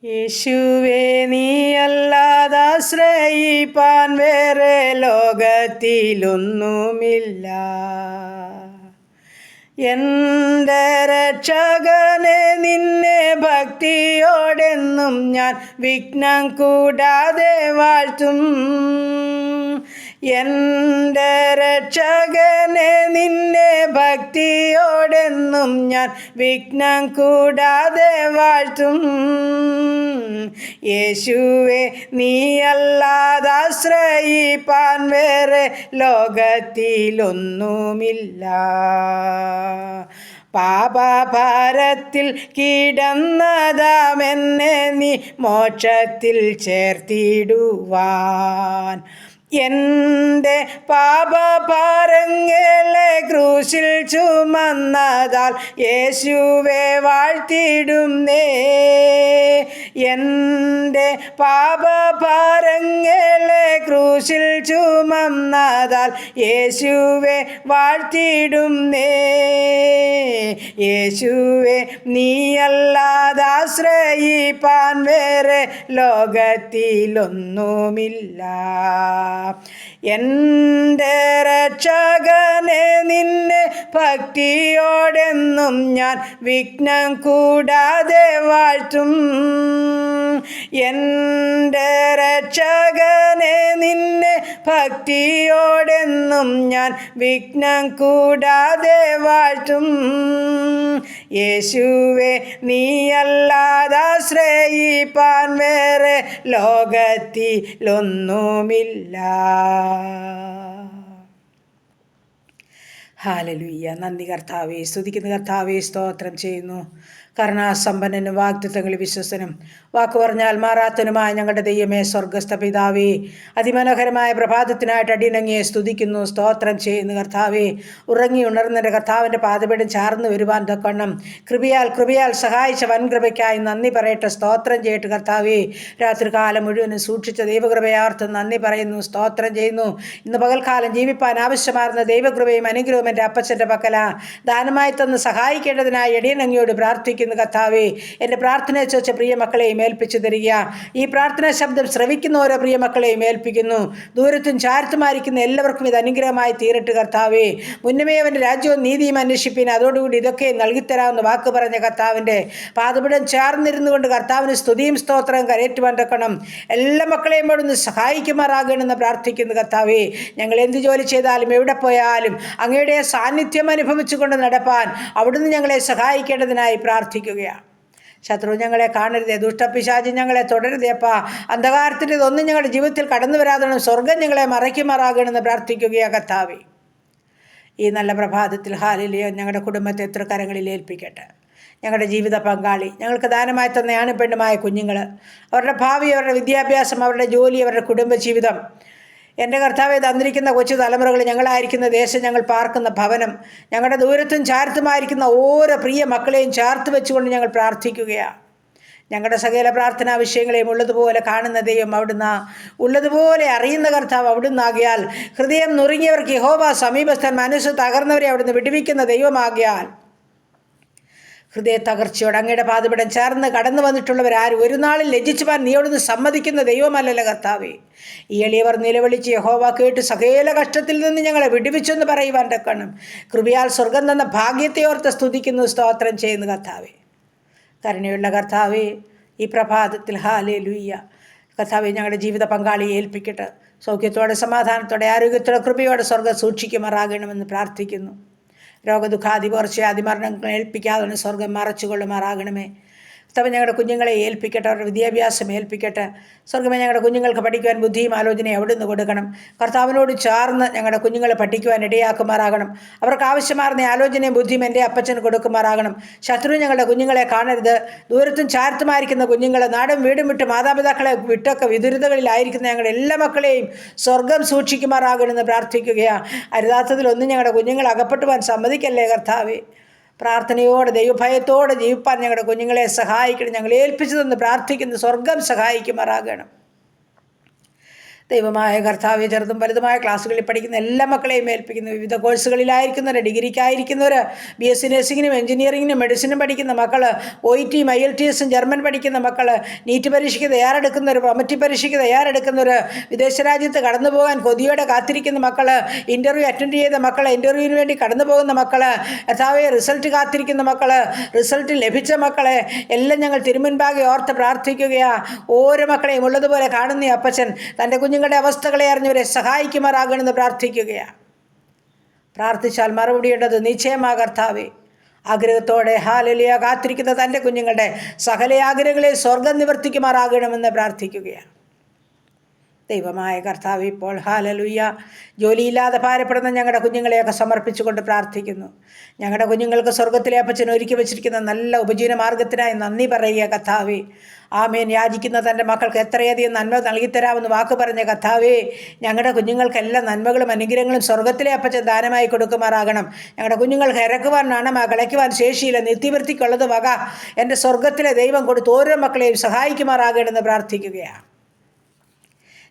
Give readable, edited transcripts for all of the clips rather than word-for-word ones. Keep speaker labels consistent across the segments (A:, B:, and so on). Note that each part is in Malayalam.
A: യേശുവേ, നീയല്ലാതാശ്രയിപ്പാൻ വേറെ ലോകത്തിലൊന്നുമില്ല. എൻ്റെ രക്ഷകനെ, നിന്നെ ഭക്തിയോടെന്നും ഞാൻ വിഘ്നം കൂടാതെ വാഴ്ത്തും. എൻ്റെ രക്ഷകനെ, നിന്നെ ഭക്തിയോടെന്നും ഞാൻ വിഘ്നം കൂടാതെ വാഴ്ത്തും. യേശുവേ, നീയല്ലാതാശ്രയിപ്പാൻ വേറെ ലോകത്തിലൊന്നുമില്ല. പാപഭാരത്തിൽ കിടന്നതാമെന്നെ നീ മോക്ഷത്തിൽ ചേർത്തിടുവാൻ. എൻ്റെ പാപഭാരങ്ങളെ ക്രൂശിൽ ചുമന്നതാൽ യേശുവേ വാഴ്ത്തിടുന്നേ. എൻ്റെ പാപഭാരങ്ങളെ ക്രൂശിൽ ചുമന്നതാൽ യേശുവേ വാഴ്ത്തിടുന്നേ. യേശുവേ, നീയല്ലാതാശ്രയിപ്പാൻ വേറെ ലോകത്തിലൊന്നുമില്ല. എൻ്റെ രക്ഷകനെ, നിന്നെ ഭക്തിയോടെന്നും ഞാൻ വിഘ്നം കൂടാതെ വാഴ്ത്തും. എൻ്റെ രക്ഷകനെ, നിന്നെ ഭക്തിയോടെന്നും ഞാൻ വിഘ്നം കൂടാതെ വാഴ്ത്തും. യേശുവേ, നീയല്ലാതാശ്രയിപ്പാൻ വേറെ ലോകത്തിലൊന്നുമില്ല. ഹല്ലേലൂയ. നന്ദി കർത്താവേ, സ്തുതിക്കുന്ന കർത്താവേ, സ്തോത്രം ചെയ്യുന്നു. കരുണാസമ്പന്നനും വാഗ്ദത്തങ്ങളിൽ വിശ്വസനും, വാക്ക് പറഞ്ഞാൽ മാറാത്തനുമായ ഞങ്ങളുടെ ദൈവമേ, സ്വർഗസ്ഥ പിതാവേ, അതിമനോഹരമായ പ്രഭാതത്തിനായിട്ട് അടിയനങ്ങിയെ സ്തുതിക്കുന്നു, സ്തോത്രം ചെയ്യുന്നു. കർത്താവേ, ഉറങ്ങി ഉണർന്നെൻ്റെ കർത്താവിൻ്റെ പാദപീഠം ചാർന്നു വരുവാൻ തക്കവണ്ണം കൃപയാൽ സഹായിച്ച വൻകൃപയ്ക്കായി നന്ദി പറയട്ടെ, സ്തോത്രം ചെയ്യട്ടെ. കർത്താവേ, രാത്രികാലം മുഴുവനും സൂക്ഷിച്ച ദൈവകൃപയാർത്ഥം നന്ദി പറയുന്നു, സ്തോത്രം ചെയ്യുന്നു. ഇന്ന് പകൽക്കാലം ജീവിപ്പാൻ ആവശ്യമാർന്ന ദൈവകൃപയും അനുഗ്രഹവും എൻ്റെ അപ്പച്ചൻ്റെ പക്കല ദാനമായി തന്ന് സഹായിക്കേണ്ടതിനായി അടിയനങ്ങിയോട് പ്രാർത്ഥിക്കുന്നു. കർത്താവേ, എൻ്റെ പ്രാർത്ഥനയെ ചോദിച്ച പ്രിയ മക്കളെയും ഏൽപ്പിച്ചു തരിക. ഈ പ്രാർത്ഥനാ ശബ്ദം ശ്രവിക്കുന്ന ഓരോ പ്രിയ മക്കളെയും ഏൽപ്പിക്കുന്നു. ദൂരത്തും ചാരത്തുമായിരിക്കുന്ന എല്ലാവർക്കും ഇത് അനുഗ്രഹമായി തീരട്ടെ. കർത്താവേ, മുന്നമേ അവൻ്റെ രാജ്യവും നീതിയും അന്വേഷിപ്പിന്, അതോടുകൂടി ഇതൊക്കെ നൽകിത്തരാമെന്ന് വാക്ക് പറഞ്ഞ കർത്താവിൻ്റെ പാദപീഠം ചേർന്നിരുന്നു കൊണ്ട് കർത്താവിന് സ്തുതിയും സ്തോത്രവും കരയേറ്റുവാൻ തക്കണം എല്ലാ മക്കളെയും അവിടുന്ന് സഹായിക്കുമാറാകണമെന്ന് പ്രാർത്ഥിക്കുന്നു. കർത്താവേ, ഞങ്ങൾ എന്ത് ജോലി ചെയ്താലും എവിടെ പോയാലും അങ്ങയുടെ സാന്നിധ്യം അനുഭവിച്ചുകൊണ്ട് നടപ്പാൻ അവിടുന്ന് ഞങ്ങളെ സഹായിക്കേണ്ടതിനായി പ്രാർത്ഥിക്കുകയാണ്. ശത്രു ഞങ്ങളെ കാണരുതേ, ദുഷ്ടപിശാചി ഞങ്ങളെ തുടരുതേ അപ്പാ. അന്ധകാരത്തിൻ്റെ ഇതൊന്നും ഞങ്ങളുടെ ജീവിതത്തിൽ കടന്നു വരാതെ സ്വർഗം ഞങ്ങളെ മറയ്ക്കുമാറാകണമെന്ന് പ്രാർത്ഥിക്കുകയാണ്. കർത്താവേ, ഈ നല്ല പ്രഭാതത്തിൽ ഹല്ലേലൂയ ഞങ്ങളുടെ കുടുംബത്തെ തൃക്കരങ്ങളിൽ ഏൽപ്പിക്കട്ടെ. ഞങ്ങളുടെ ജീവിത പങ്കാളി, ഞങ്ങൾക്ക് ദാനമായി തന്ന ആണും പെണ്ണുമായ കുഞ്ഞുങ്ങൾ, അവരുടെ ഭാവി, അവരുടെ വിദ്യാഭ്യാസം, അവരുടെ ജോലി, അവരുടെ കുടുംബജീവിതം, എൻ്റെ കർത്താവെ, തന്നിരിക്കുന്ന കൊച്ചു തലമുറകൾ, ഞങ്ങളായിരിക്കുന്ന ദേശം, ഞങ്ങൾ പാർക്കുന്ന ഭവനം, ഞങ്ങളുടെ ദൂരത്തും ചാരത്തുമായിരിക്കുന്ന ഓരോ പ്രിയ മക്കളെയും ചേർത്ത് വെച്ചുകൊണ്ട് ഞങ്ങൾ പ്രാർത്ഥിക്കുകയാണ്. ഞങ്ങളുടെ സകല പ്രാർത്ഥനാ വിഷയങ്ങളെയും ഉള്ളതുപോലെ കാണുന്ന ദൈവം അവിടുന്ന്, ഉള്ളതുപോലെ അറിയുന്ന കർത്താവ് അവിടുന്നാകിയാൽ, ഹൃദയം നുറുങ്ങിയവർക്ക് യഹോവ സമീപസ്ഥൻ, മനസ്സ് തകർന്നവരെ അവിടുന്ന് വിടുവിക്കുന്ന ദൈവമാകിയാൽ, ഹൃദയ തകർച്ചയോട് അങ്ങയുടെ പാദപീഠം ചേർന്ന് കടന്നു വന്നിട്ടുള്ളവരാരും ഒരു നാളിൽ ലജ്ജിച്ചുവാൻ നീ അവിടുന്ന് സമ്മതിക്കുന്ന ദൈവമല്ലല്ലോ കർത്താവേ. ഈ എളിയവർ നിലവിളിച്ച് യഹോവ കേട്ട് സകല കഷ്ടത്തിൽ നിന്ന് ഞങ്ങളെ വിടുവിച്ചെന്ന് പറയുവാൻ തക്കണം കൃപയാൽ സ്വർഗം തന്ന ഭാഗ്യത്തെ ഓർത്ത് സ്തുതിക്കുന്നു, സ്തോത്രം ചെയ്യുന്നു. കർത്താവേ, കരുണയുള്ള കർത്താവേ, ഈ പ്രഭാതത്തിൽ ഹല്ലേലൂയ കർത്താവേ, ഞങ്ങളുടെ ജീവിത പങ്കാളിയെ ഏൽപ്പിക്കട്ടെ. സൗഖ്യത്തോടെ, സമാധാനത്തോടെ, ആരോഗ്യത്തോടെ, കൃപയോടെ സ്വർഗം സൂക്ഷിക്കുമാറാകണമെന്ന് പ്രാർത്ഥിക്കുന്നു. രോഗദുഃഖാതിപകർച്ച അതിമരണങ്ങൾ ഏൽപ്പിക്കാതെ സ്വർഗം മറച്ചുകൊള്ളുമാറാകണമേ. കർത്താവ്, ഞങ്ങളുടെ കുഞ്ഞുങ്ങളെ ഏൽപ്പിക്കട്ടെ, അവരുടെ വിദ്യാഭ്യാസം ഏൽപ്പിക്കട്ടെ. സ്വർഗമേ, ഞങ്ങളുടെ കുഞ്ഞുങ്ങൾക്ക് പഠിക്കുവാൻ ബുദ്ധിയും ആലോചനയും അവിടുന്ന് കൊടുക്കണം. കർത്താവിനോട് ചേർന്ന് ഞങ്ങളുടെ കുഞ്ഞുങ്ങളെ പഠിക്കുവാൻ ഇടയാക്കുമാറാകണം. അവർക്ക് ആവശ്യമാർന്ന ആലോചനയും ബുദ്ധിയും എൻ്റെ അപ്പച്ചന് കൊടുക്കുമാറാകണം. ശത്രു ഞങ്ങളുടെ കുഞ്ഞുങ്ങളെ കാണരുത്. ദൂരത്തും ചാരത്തുമായിരിക്കുന്ന കുഞ്ഞുങ്ങൾ, നാടും വീടും വിട്ട് മാതാപിതാക്കളെ വിട്ടൊക്കെ വിദുരിതകളിലായിരിക്കുന്ന ഞങ്ങളുടെ എല്ലാ മക്കളെയും സ്വർഗം സൂക്ഷിക്കുമാറാകണമെന്ന് പ്രാർത്ഥിക്കുകയാണ്. അരുതാത്തതിലൊന്നും ഞങ്ങളുടെ കുഞ്ഞുങ്ങൾ അകപ്പെട്ടുവാൻ സമ്മതിക്കല്ലേ കർത്താവേ. പ്രാർത്ഥനയോടെ, ദൈവഭയത്തോടെ ജീവിപ്പാൻ ഞങ്ങളുടെ കുഞ്ഞുങ്ങളെ സഹായിക്കണം. ഞങ്ങൾ ഏൽപ്പിച്ചു തന്ന് പ്രാർത്ഥിക്കുന്നു, സ്വർഗം സഹായിക്കുമാറാകണം. ദൈവമായ കർത്താവ്, ചെറുതും വലുതുമായ ക്ലാസ്സുകളിൽ പഠിക്കുന്ന എല്ലാ മക്കളെയും ഏൽപ്പിക്കുന്നു. വിവിധ കോഴ്സുകളിലായിരിക്കുന്നവർ, ഡിഗ്രിക്കായിരിക്കുന്നവർ, BSc നഴ്സിങ്ങിനും എഞ്ചിനീയറിങ്ങിനും മെഡിസിനും പഠിക്കുന്ന മക്കൾ, OET IELTS ജർമ്മൻ പഠിക്കുന്ന മക്കൾ, നീറ്റ് പരീക്ഷയ്ക്ക് തയ്യാറെടുക്കുന്നവർ, പ്രൊമറ്റി പരീക്ഷയ്ക്ക് തയ്യാറെടുക്കുന്നവർ, വിദേശ രാജ്യത്ത് കടന്നു പോകാൻ കൊതിയോടെ കാത്തിരിക്കുന്ന മക്കൾ, ഇൻ്റർവ്യൂ അറ്റൻഡ് ചെയ്ത മക്കൾ, ഇൻ്റർവ്യൂവിന് വേണ്ടി കടന്നു പോകുന്ന മക്കൾ, കർത്താവേ റിസൾട്ട് കാത്തിരിക്കുന്ന മക്കൾ, റിസൾട്ട് ലഭിച്ച മക്കളെ എല്ലാം ഞങ്ങൾ തിരുമുൻപാകെ ഓർത്ത് പ്രാർത്ഥിക്കുകയാണ്. ഓരോ മക്കളെയും ഉള്ളതുപോലെ കാണുന്ന അപ്പച്ചൻ തൻ്റെ കുഞ്ഞുങ്ങളുടെ അവസ്ഥകളെ അറിഞ്ഞവരെ സഹായിക്കുമാറാകണമെന്ന് പ്രാർത്ഥിക്കുകയാണ്. പ്രാർത്ഥിച്ചാൽ മറുപടിയുള്ളത് നിശ്ചയമാ കർത്താവേ. ആഗ്രഹത്തോടെ ഹല്ലേലൂയ കാത്തിരിക്കുന്ന തൻ്റെ കുഞ്ഞുങ്ങളുടെ സകല ആഗ്രഹങ്ങളെ സ്വർഗം നിവർത്തിക്കുമാറാകണമെന്ന് പ്രാർത്ഥിക്കുകയാണ്. ദൈവമായ കർത്താവ്, ഇപ്പോൾ ഹല്ലേലൂയ ജോലിയില്ലാതെ ഭാരപ്പെടുന്ന ഞങ്ങളുടെ കുഞ്ഞുങ്ങളെയൊക്കെ സമർപ്പിച്ചുകൊണ്ട് പ്രാർത്ഥിക്കുന്നു. ഞങ്ങളുടെ കുഞ്ഞുങ്ങൾക്ക് സ്വർഗത്തിലെ അപ്പച്ചൻ ഒരുക്കി വെച്ചിരിക്കുന്ന നല്ല ഉപജീവന മാർഗത്തിനായി നന്ദി പറയുക കർത്താവേ. ആമേൻ. യാചിക്കുന്ന തൻ്റെ മക്കൾക്ക് എത്രയധികം നന്മ നൽകിത്തരാമെന്ന് വാക്ക് പറഞ്ഞ കർത്താവേ, ഞങ്ങളുടെ കുഞ്ഞുങ്ങൾക്കെല്ലാം നന്മകളും അനുഗ്രഹങ്ങളും സ്വർഗത്തിലെ അപ്പച്ചൻ ദാനമായി കൊടുക്കുമാറാകണം. ഞങ്ങളുടെ കുഞ്ഞുങ്ങൾക്ക് ഇറക്കുവാൻ നാണമാ, കളയ്ക്കുവാൻ ശേഷിയില്ല, നിത്യവൃത്തിക്കുള്ളത് വക എൻ്റെ സ്വർഗത്തിലെ ദൈവം കൊടുത്ത് ഓരോ മക്കളെയും സഹായിക്കുമാറാകണമെന്ന് പ്രാർത്ഥിക്കുകയാണ്.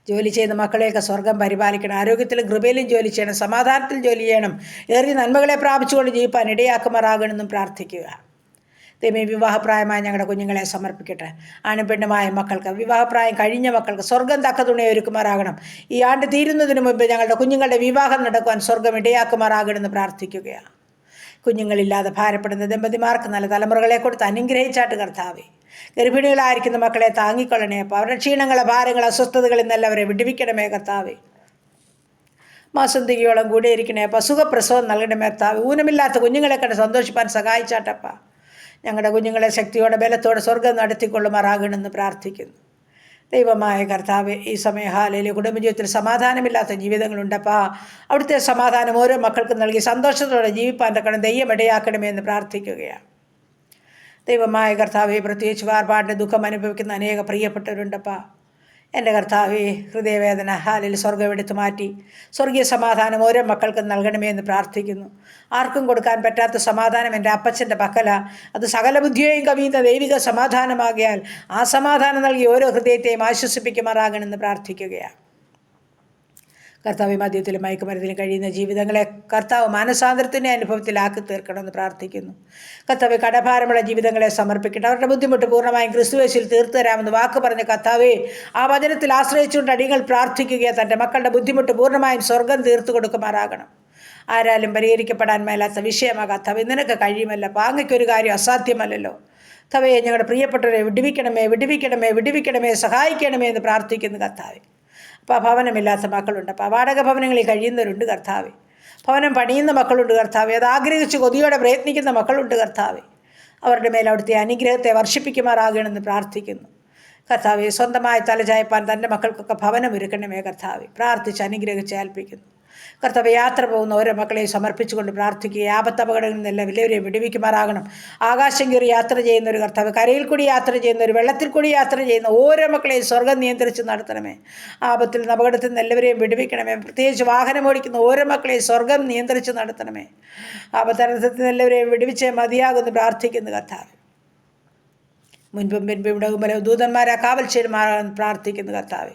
A: ജോലി ചെയ്യുന്ന മക്കളെയൊക്കെ സ്വർഗം പരിപാലിക്കണം. ആരോഗ്യത്തിലും കൃപയിലും ജോലി ചെയ്യണം, സമാധാനത്തിൽ ജോലി ചെയ്യണം, ഏറിയ നന്മകളെ പ്രാപിച്ചുകൊണ്ട് ജീവിപ്പാൻ ഇടയാക്കുമാറാകണമെന്നും പ്രാർത്ഥിക്കുക. ദൈവമേ, വിവാഹപ്രായമായ ഞങ്ങളുടെ കുഞ്ഞുങ്ങളെ സമർപ്പിക്കട്ടെ. ആണും പെണ്ണുമായ മക്കൾക്ക്, വിവാഹപ്രായം കഴിഞ്ഞ മക്കൾക്ക് സ്വർഗം തക്ക തുണയെ ഒരുക്കുമാറാകണം. ഈ ആണ്ട് തീരുന്നതിന് മുമ്പ് ഞങ്ങളുടെ കുഞ്ഞുങ്ങളുടെ വിവാഹം നടക്കുവാൻ സ്വർഗം ഇടയാക്കുമാറാകണമെന്ന് പ്രാർത്ഥിക്കുകയാണ്. കുഞ്ഞുങ്ങളില്ലാതെ ഭാരപ്പെടുന്ന ദമ്പതിമാർക്ക് നല്ല തലമുറകളെ കൊടുത്ത് അനുഗ്രഹിച്ചാട്ട് കർത്താവേ. ഗർഭിണികളായിരിക്കുന്ന മക്കളെ താങ്ങിക്കൊള്ളണേ. അപ്പോൾ അവരുടെ ക്ഷീണങ്ങളെ, ഭാരങ്ങൾ, അസ്വസ്ഥതകളിൽ നിന്നെല്ലാം അവരെ വിടുവിക്കണമേ കർത്താവേ. മാസം തികയോളം കൂടെ ഇരിക്കണേ. അപ്പോൾ സുഖപ്രസവം നൽകണമേ കർത്താവേ. ഊനമില്ലാത്ത കുഞ്ഞുങ്ങളെ കണ്ട് സന്തോഷിപ്പാൻ സഹായിച്ചാട്ടപ്പ. ഞങ്ങളുടെ കുഞ്ഞുങ്ങളെ ശക്തിയോടെ ബലത്തോടെ സ്വർഗം നടത്തിക്കൊള്ളുമാറാകണമെന്ന് പ്രാർത്ഥിക്കുന്നു. ദൈവമായ കർത്താവേ, ഈ സമയം ഹല്ലേലൂയ കുടുംബജീവിതത്തിൽ സമാധാനമില്ലാത്ത ജീവിതങ്ങളുണ്ടപ്പാ. അവിടുത്തെ സമാധാനം ഓരോ മക്കൾക്കും നൽകി സന്തോഷത്തോടെ ജീവിപ്പാൻ തക്കണം ദൈവം ഇടയാക്കണമേ എന്ന് പ്രാർത്ഥിക്കുകയാണ്. ദൈവമായ കർത്താവേ, പ്രത്യേകിച്ച് വേർപാടിൻ്റെ ദുഃഖം അനുഭവിക്കുന്ന അനേക പ്രിയപ്പെട്ടവരുണ്ടപ്പാ. എൻ്റെ കർത്താവേ, ഹൃദയവേദന ഹല്ലേലൂയ സ്വർഗം എടുത്തു മാറ്റി സ്വർഗീയ സമാധാനം ഓരോ മക്കൾക്കും നൽകണമേ എന്ന് പ്രാർത്ഥിക്കുന്നു. ആർക്കും കൊടുക്കാൻ പറ്റാത്ത സമാധാനം എൻ്റെ അപ്പച്ചൻ്റെ പക്കല. അത് സകല ബുദ്ധിയെയും കവിയുന്ന ദൈവിക സമാധാനമാകിയാൽ ആ സമാധാനം നൽകി ഓരോ ഹൃദയത്തെയും ആശ്വസിപ്പിക്കുമാറാകണമെന്ന് പ്രാർത്ഥിക്കുകയാണ്. കർത്താവ്, മദ്യത്തിലും മയക്കുമരുന്നിലും കഴിയുന്ന ജീവിതങ്ങളെ കർത്താവ് മാനസാന്തരത്തിൻ്റെ അനുഭവത്തിലാക്കി തീർക്കണമെന്ന് പ്രാർത്ഥിക്കുന്നു. കർത്താവ്, കടഭാരമുള്ള ജീവിതങ്ങളെ സമർപ്പിക്കട്ടെ. അവരുടെ ബുദ്ധിമുട്ട് പൂർണ്ണമായും ക്രിസ്തുവേശുവിൽ തീർത്തു തരാമെന്ന് വാക്ക് പറഞ്ഞ കർത്താവേ, ആ വചനത്തിൽ ആശ്രയിച്ചുകൊണ്ട് അടികൾ പ്രാർത്ഥിക്കുകയാണ്. തൻ്റെ മക്കളുടെ ബുദ്ധിമുട്ട് പൂർണ്ണമായും സ്വർഗം തീർത്തു കൊടുക്കുമാറാകണം. ആരാലും പരിഹരിക്കപ്പെടാൻ മേലാത്ത വിഷയമാ കർത്താവേ. നിനക്ക് കഴിയുമല്ല, അങ്ങയ്ക്കൊരു കാര്യം അസാധ്യമല്ലല്ലോ. കർത്താവേ, ഞങ്ങളുടെ പ്രിയപ്പെട്ടവരെ വിടുവിക്കണമേ, വിടുവിക്കണമേ, വിടുവിക്കണമേ, സഹായിക്കണമേ എന്ന് പ്രാർത്ഥിക്കുന്നു കർത്താവേ. അപ്പോൾ ഭവനമില്ലാത്ത മക്കളുണ്ട്, അപ്പോൾ വാടക ഭവനങ്ങളിൽ കഴിയുന്നവരുണ്ട് കർത്താവേ. ഭവനം പണിയുന്ന മക്കളുണ്ട് കർത്താവേ. അത് ആഗ്രഹിച്ച് കൊതിയോടെ പ്രയത്നിക്കുന്ന മക്കളുണ്ട് കർത്താവേ. അവരുടെ മേൽ അവിടുത്തെ അനുഗ്രഹത്തെ വർഷിപ്പിക്കുമാറാകണമെന്ന് പ്രാർത്ഥിക്കുന്നു കർത്താവേ. സ്വന്തമായി തലചായ്പാൻ തൻ്റെ മക്കൾക്കൊക്കെ ഭവനം ഒരുക്കണമേ കർത്താവേ. പ്രാർത്ഥിച്ച് അനുഗ്രഹിച്ച് ഏൽപ്പിക്കുന്നു കർത്താവേ. യാത്ര പോകുന്ന ഓരോ മക്കളെയും സമർപ്പിച്ചുകൊണ്ട് പ്രാർത്ഥിക്കുക. ആപത്തപകടങ്ങളിൽ നിന്നെല്ലാം എല്ലാവരെയും വിടുവിക്കുമാറാകണം. ആകാശം കയറി യാത്ര ചെയ്യുന്ന ഒരു കർത്താവ്, കരയിൽ കൂടി യാത്ര ചെയ്യുന്ന ഒരു, വെള്ളത്തിൽ കൂടി യാത്ര ചെയ്യുന്ന ഓരോ മക്കളെയും സ്വർഗം നിയന്ത്രിച്ച് നടത്തണമേ. ആപത്തിൽ നിന്ന്, അപകടത്തിൽ നിന്ന് എല്ലാവരെയും വിടുവിക്കണമേ. പ്രത്യേകിച്ച് വാഹനം ഓടിക്കുന്ന ഓരോ മക്കളെയും സ്വർഗം നിയന്ത്രിച്ച് നടത്തണമേ. ആപത്തനർത്ഥത്തിൽ നിന്ന് എല്ലാവരെയും വിടുവിച്ചേ മതിയാകുമെന്ന് പ്രാർത്ഥിക്കുന്നു കർത്താവ്. മുൻപും പിൻപും ഇടകുമ്പോൾ ദൂതന്മാരെ കാവൽ ചെയ്യുമാറാൻ പ്രാർത്ഥിക്കുന്നു കർത്താവെ.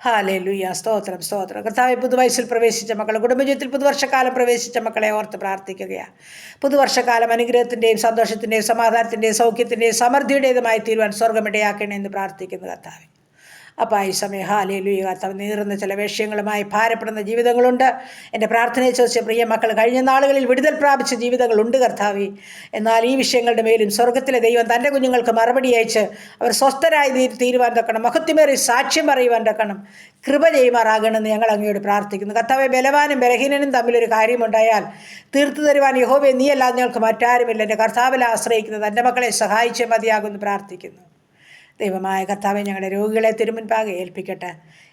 A: ഹല്ലേലൂയ. സ്തോത്രം, സ്തോത്രം. കർത്താവെ, പുതുവയസ്സിൽ പ്രവേശിച്ച മക്കളെ, കുടുംബജീവിതത്തിൽ പുതുവർഷക്കാലം പ്രവേശിച്ച മക്കളെ ഓർത്ത് പ്രാർത്ഥിക്കുകയാണ്. പുതുവർഷക്കാലം അനുഗ്രഹത്തിൻ്റെയും സന്തോഷത്തിൻ്റെയും സമാധാനത്തിൻ്റെയും സൗഖ്യത്തിൻ്റെയും സമൃദ്ധിയുടേതുമായി തീരുവാൻ സ്വർഗമിടയാക്കണേ എന്ന് പ്രാർത്ഥിക്കുന്നു കർത്താവെ. അപ്പോൾ ഈ സമയം ഹല്ലേലൂയ കർത്താവ്, നീറുന്ന ചില വിഷയങ്ങളുമായി ഭാരപ്പെടുന്ന ജീവിതങ്ങളുണ്ട്. എൻ്റെ പ്രാർത്ഥനയെ ചോദിച്ച പ്രിയ മക്കൾ, കഴിഞ്ഞ നാളുകളിൽ വിടുതൽ പ്രാപിച്ച ജീവിതങ്ങളുണ്ട് കർത്താവെ. എന്നാൽ ഈ വിഷയങ്ങളുടെ മേലും സ്വർഗത്തിലെ ദൈവം തൻ്റെ കുഞ്ഞുങ്ങൾക്ക് മറുപടി അയച്ച് അവർ സ്വസ്ഥരായി തീരുവാൻ തക്കണം, മഹത്വമേറി സാക്ഷ്യം പറയുവാൻ തക്കണം കൃപ ചെയ്യുമാറാകണമെന്ന് ഞങ്ങൾ അങ്ങയോട് പ്രാർത്ഥിക്കുന്നു കർത്താവെ. ബലവാനും ബലഹീനനും തമ്മിലൊരു കാര്യമുണ്ടായാൽ തീർത്തു തരുവാൻ യഹോവേ നീയല്ലാതെ ഞങ്ങൾക്ക് മറ്റാരുമില്ല. എൻ്റെ കർത്താവിൽ ആശ്രയിക്കുന്നത് എൻ്റെ മക്കളെ സഹായിച്ചേ മതിയാകുമെന്ന് പ്രാർത്ഥിക്കുന്നു. ദൈവമായ കർത്താവെ, ഞങ്ങളുടെ രോഗികളെ തിരുമുൻപാകെ ഏൽപ്പിക്കട്ടെ.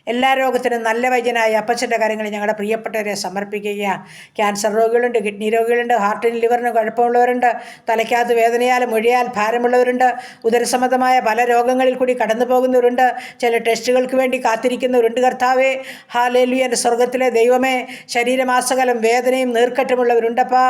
A: എല്ലാ രോഗത്തിനും നല്ല വൈദ്യനായ അപ്പച്ചൻ്റെ കാര്യങ്ങൾ ഞങ്ങളുടെ പ്രിയപ്പെട്ടവരെ സമർപ്പിക്കുക. ക്യാൻസർ രോഗികളുണ്ട്, കിഡ്നി രോഗികളുണ്ട്, ഹാർട്ടിനും ലിവറിനും കുഴപ്പമുള്ളവരുണ്ട്, തലയ്ക്കകത്ത് വേദനയാൽ മൊഴിയാൽ ഭാരമുള്ളവരുണ്ട്, ഉദരസംബന്ധമായ പല രോഗങ്ങളിൽ കൂടി കടന്നു പോകുന്നവരുണ്ട്, ചില ടെസ്റ്റുകൾക്ക് വേണ്ടി കാത്തിരിക്കുന്നവരുണ്ട് കർത്താവേ. ഹല്ലേലൂയ. എൻ്റെ സ്വർഗത്തിലെ ദൈവമേ, ശരീരമാസകലം വേദനയും നീർക്കെട്ടുമുള്ളവരുണ്ടപ്പാ.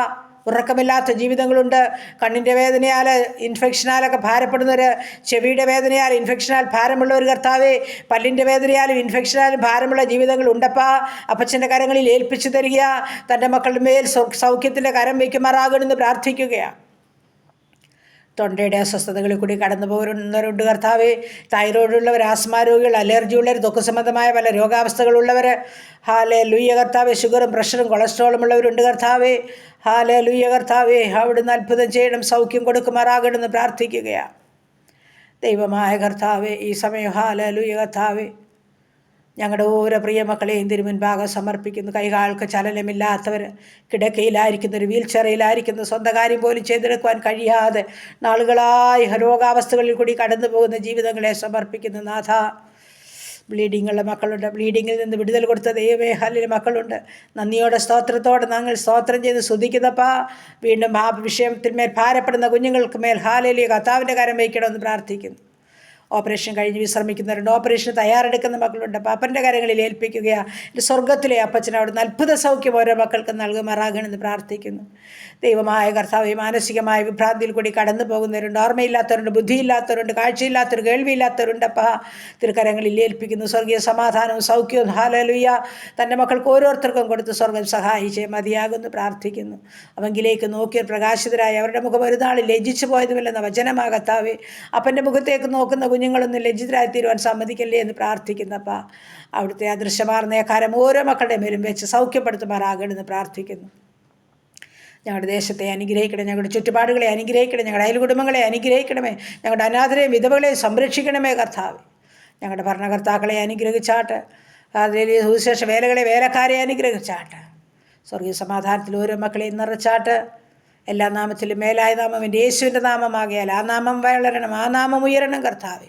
A: ഉറക്കമില്ലാത്ത ജീവിതങ്ങളുണ്ട്. കണ്ണിൻ്റെ വേദനയാൽ ഇൻഫെക്ഷനാലൊക്കെ ഭാരപ്പെടുന്നവർ, ചെവിയുടെ വേദനയാൽ ഇൻഫെക്ഷനാൽ ഭാരമുള്ളവർ കർത്താവേ, പല്ലിൻ്റെ വേദനയാലും ഇൻഫെക്ഷനാലും ഭാരമുള്ള ജീവിതങ്ങളുണ്ടപ്പാ. അപ്പച്ചൻ്റെ കരങ്ങളിൽ ഏൽപ്പിച്ചു തരിക. തൻ്റെ മക്കളുടെ മേൽ സൗഖ്യത്തിൻ്റെ കരം വയ്ക്കുമാറാകണമെന്ന് പ്രാർത്ഥിക്കുകയാണ്. തൊണ്ടയുടെ അസ്വസ്ഥതകളിൽ കൂടി കടന്നു പോകുന്നവരുണ്ട് കർത്താവേ. തൈറോയിഡുള്ളവർ, ആസ്മ രോഗികൾ, അലർജി ഉള്ളവർ, ത്വക്ക് സംബന്ധമായ പല രോഗാവസ്ഥകളുള്ളവർ, ഹല്ലേലൂയ കർത്താവേ. ഷുഗറും പ്രഷറും കൊളസ്ട്രോളും ഉള്ളവരുണ്ട് കർത്താവേ. ഹല്ലേലൂയ കർത്താവേ. അവിടുന്ന് അത്ഭുതം ചെയ്യണം, സൗഖ്യം കൊടുക്കുമാറാകണമെന്ന് പ്രാർത്ഥിക്കുകയാണ്. ദൈവമായ കർത്താവേ, ഈ സമയം ഹല്ലേലൂയ കർത്താവേ, ഞങ്ങളുടെ ഓരോ പ്രിയ മക്കളെയും തിരുമുൻപാകെ സമർപ്പിക്കുന്നു. കൈകാൽക്ക് ചലനമില്ലാത്തവർ, കിടക്കയിലായിരിക്കുന്നവർ, വീൽ ചെയറിലായിരിക്കുന്ന, സ്വന്തം കാര്യം പോലും ചെയ്തെടുക്കുവാൻ കഴിയാതെ നാളുകളായി രോഗാവസ്ഥകളിൽ കൂടി കടന്നു പോകുന്ന ജീവിതങ്ങളെ സമർപ്പിക്കുന്നു. നാഥ, ബ്ലീഡിങ്ങുള്ള മക്കളുണ്ട്. ബ്ലീഡിങ്ങിൽ നിന്ന് വിടുതൽ കൊടുത്ത ദൈവമേ, ഹല്ലേലൂയ മക്കളുണ്ട്. നന്ദിയോടെ സ്തോത്രത്തോടെ ഞങ്ങൾ സ്തോത്രം ചെയ്ത് സ്തുതിക്കുന്നപ്പാ. വീണ്ടും ആ വിഷയത്തിന്മേൽ ഭാരപ്പെടുന്ന കുഞ്ഞുങ്ങൾക്ക് മേൽ ഹല്ലേലൂയ കർത്താവിൻ്റെ കരം വയ്ക്കണമെന്ന് പ്രാർത്ഥിക്കുന്നു. ഓപ്പറേഷൻ കഴിഞ്ഞ് വിശ്രമിക്കുന്നവരുണ്ട്. ഓപ്പറേഷന് തയ്യാറെടുക്കുന്ന മക്കളുണ്ട്. പാപ്പൻ്റെ കരങ്ങളിൽ ഏൽപ്പിക്കുകയാണ്. എൻ്റെ സ്വർഗത്തിലെ അപ്പച്ചൻ അവിടുന്ന് അത്ഭുത സൗഖ്യം ഓരോ മക്കൾക്ക് നൽകുമാറാകണമെന്ന് പ്രാർത്ഥിക്കുന്നു. ദൈവമായ കർത്താവ്, മാനസികമായ വിഭ്രാന്തിയിൽ കൂടി കടന്നു പോകുന്നവരുണ്ട്. ഓർമ്മയില്ലാത്തവരുണ്ട്, ബുദ്ധിയില്ലാത്തവരുണ്ട്, കാഴ്ചയില്ലാത്തവർ, കേൾവിയില്ലാത്തവരുണ്ട്. അപ്പാ, തിരുക്കരങ്ങളിൽ ഏൽപ്പിക്കുന്നു. സ്വർഗീയ സമാധാനവും സൗഖ്യവും ഹല്ലേലൂയ തൻ്റെ മക്കൾക്ക് ഓരോരുത്തർക്കും കൊടുത്ത് സ്വർഗം സഹായിച്ചേ മതിയാകുന്നു പ്രാർത്ഥിക്കുന്നു. അവങ്കിലേക്ക് നോക്കിയ പ്രകാശിതരായി അവരുടെ മുഖം ഒരു നാളിൽ ലജ്ജിച്ചു പോയതുമില്ലെന്ന വചനമാകത്താവേ. അപ്പൻ്റെ മുഖത്തേക്ക് നോക്കുന്ന കുഞ്ഞുങ്ങളൊന്നും ലജ്ജിതരായി തീരുവാൻ സമ്മതിക്കല്ലേ എന്ന് പ്രാർത്ഥിക്കുന്നപ്പാ. അവിടുത്തെ അദൃശ്യമാർന്ന കാരം ഓരോ മക്കളുടെ മേലും വെച്ച് സൗഖ്യപ്പെടുത്തുമാറാകണമെന്ന് പ്രാർത്ഥിക്കുന്നു. ഞങ്ങളുടെ ദേശത്തെ അനുഗ്രഹിക്കണമേ, ഞങ്ങളുടെ ചുറ്റുപാടുകളെ അനുഗ്രഹിക്കണമേ, ഞങ്ങളുടെ അയൽകുടുംബങ്ങളെ അനുഗ്രഹിക്കണമേ, ഞങ്ങളുടെ അനാഥരെയും വിധവകളെയും സംരക്ഷിക്കണമേ കർത്താവ്. ഞങ്ങളുടെ ഭരണകർത്താക്കളെ അനുഗ്രഹിച്ചാട്ട്, അതിൽ സുവിശേഷ വേലകളെ, വേലക്കാരെ അനുഗ്രഹിച്ചാട്ട്, സ്വർഗീയ സമാധാനത്തിൽ ഓരോ മക്കളെയും നിറച്ചാട്ട്. എല്ലാ നാമത്തിലും മേലായ നാമം എൻ്റെ യേശുവിൻ്റെ നാമമാകിയാൽ ആ നാമം വളരണം, ആ നാമം ഉയരണം കർത്താവേ.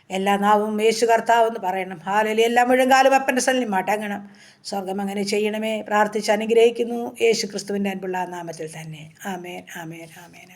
A: എല്ലാ നാമവും യേശു കർത്താവ് എന്ന് പറയണം. ഹല്ലേലൂയ. എല്ലാ മുഴങ്കാലും അപ്പൻ്റെ സന്നിധിയിൽ മടങ്ങണം. സ്വർഗം അങ്ങനെ ചെയ്യണമേ പ്രാർത്ഥിച്ച് അനുഗ്രഹിക്കുന്നു യേശു ക്രിസ്തുവിൻ്റെ അൻപുള്ള നാമത്തിൽ തന്നെ. ആമേൻ, ആമേൻ, ആമേൻ.